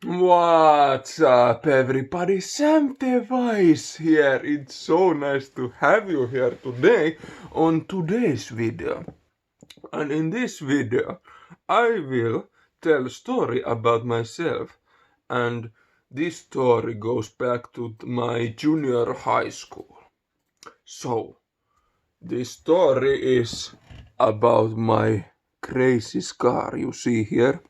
What's up, everybody? Sam Device here. It's so nice to have you here today on today's video. And in this video, I will tell a story about myself. And this story goes back to my junior high school. So, this story is about my crazy scar you see here.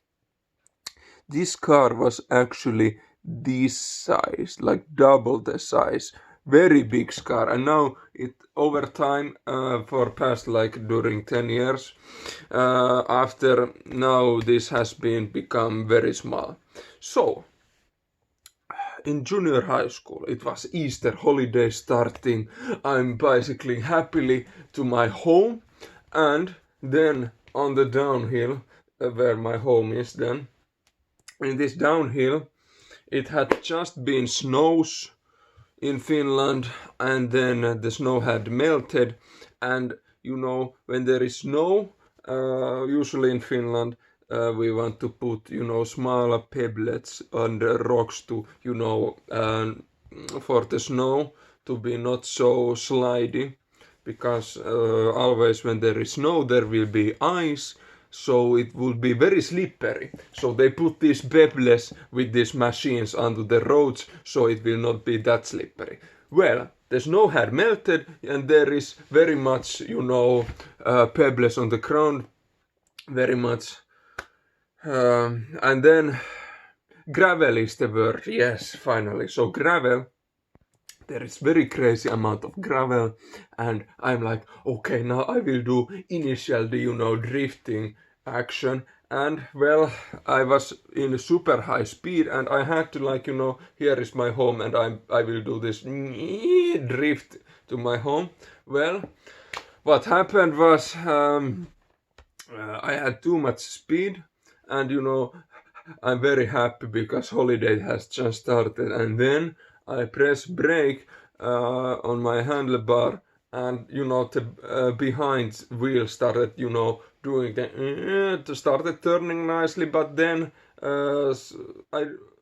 This car was actually this size, like double the size, very big car. And now it over time, for past like during 10 years, after now this has been become very small. So in junior high school, it was Easter holiday starting. I'm bicycling happily to my home, and then on the downhill, where my home is then, in this downhill, it had just been snows in Finland, and then the snow had melted. And when there is snow, usually in Finland, we want to put smaller pebblets on the rocks to for the snow to be not so slidey, because always when there is snow there will be ice, so it will be very slippery. So they put these pebbles with these machines onto the roads, so it will not be that slippery. Well, the snow had melted and there is very much pebbles on the ground, very much. And then gravel is the word. Yes, finally. So gravel, there is very crazy amount of gravel, and I'm like, okay, now I will do initial drifting action. And well, I was in super high speed and I had to here is my home, and I will do this drift to my home. Well, what happened was I had too much speed, and I'm very happy because holiday has just started. And then I press brake on my handlebar, and the behind wheel started doing the started turning nicely. But then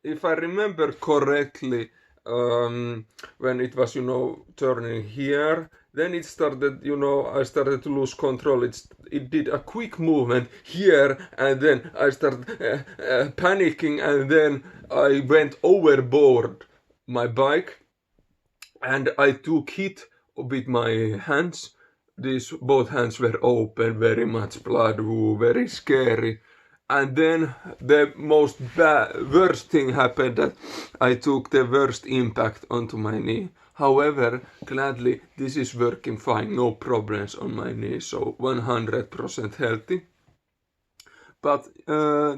if I remember correctly, when it was turning here, then it started, I started to lose control. It did a quick movement here, and then I started panicking, and then I went overboard my bike, and I took it with my hands. These both hands were open, very much blood, very scary. And then the worst thing happened, that I took the worst impact onto my knee. However, gladly this is working fine, no problems on my knee, so 100% healthy. But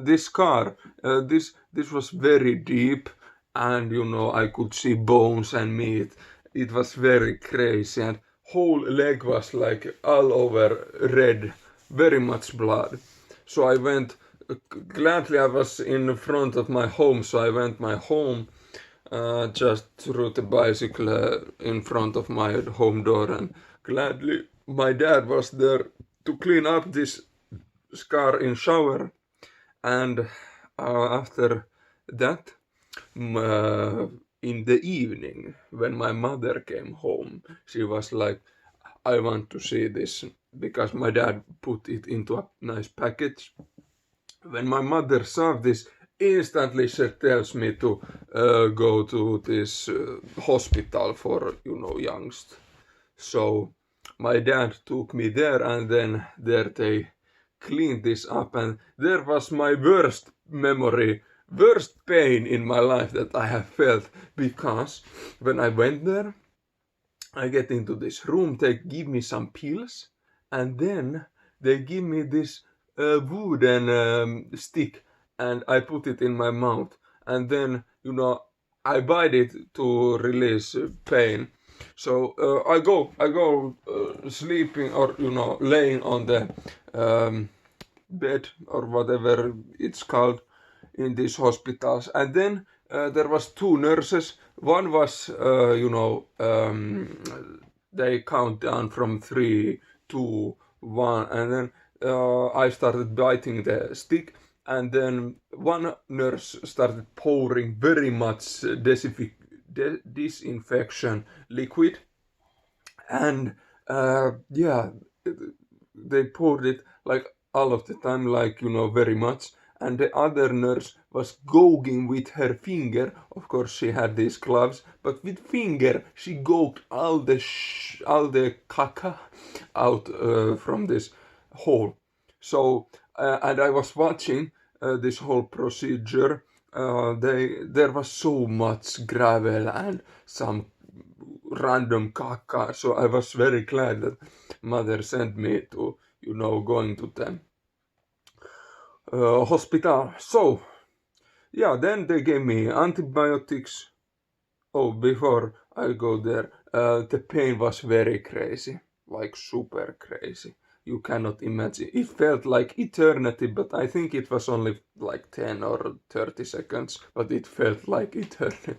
this scar, this was very deep, and I could see bones and meat. It was very crazy, and whole leg was like all over red, very much blood. So I went, gladly I was in front of my home, so I went my home, just threw the bicycle in front of my home door, and gladly my dad was there to clean up this scar in shower. And after that, in the evening, when my mother came home, she was like, I want to see this, because my dad put it into a nice package. When my mother saw this, instantly she tells me to go to this hospital for youngst. So my dad took me there, and then there they cleaned this up, and there was my worst memory, worst pain in my life that I have felt, because when I went there, I get into this room, they give me some pills, and then they give me this wooden stick, and I put it in my mouth, and then I bite it to release pain. So I go sleeping, or laying on the bed, or whatever it's called in these hospitals. And then there was two nurses. One was they count down from 3, 2, 1, and then I started biting the stick, and then one nurse started pouring very much disinfection liquid, and yeah, they poured it like all of the time, like very much. And the other nurse was gouging with her finger. Of course, she had these gloves, but with finger she gouged all the caca out from this hole. So, and I was watching this whole procedure. There was so much gravel and some random caca, so I was very glad that mother sent me to, going to the hospital. So, yeah, then they gave me antibiotics. Oh, before I go there, the pain was very crazy, like super crazy. You cannot imagine. It felt like eternity, but I think it was only like 10 or 30 seconds, but it felt like eternity.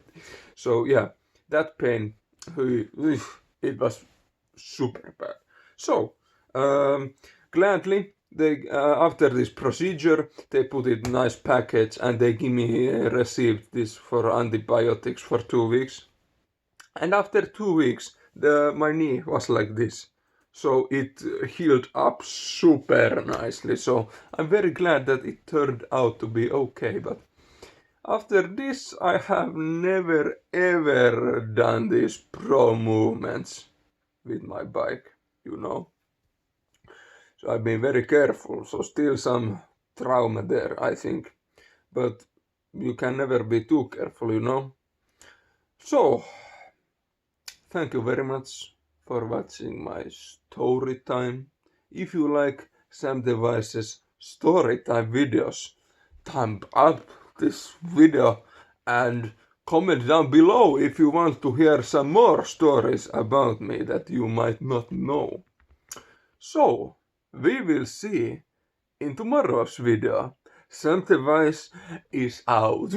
So, yeah, that pain, it was super bad. So, gladly, they after this procedure, they put it in nice package and they give me received this for antibiotics for 2 weeks. And after 2 weeks, my knee was like this. So it healed up super nicely. So I'm very glad that it turned out to be okay. But after this, I have never ever done these pro movements with my bike, So I've been very careful. So still some trauma there, I think. But you can never be too careful. So, thank you very much for watching my story time. If you like Sam Device's story time videos, thumb up this video and comment down below if you want to hear some more stories about me that you might not know. So, we will see in tomorrow's video. Sam Device is out.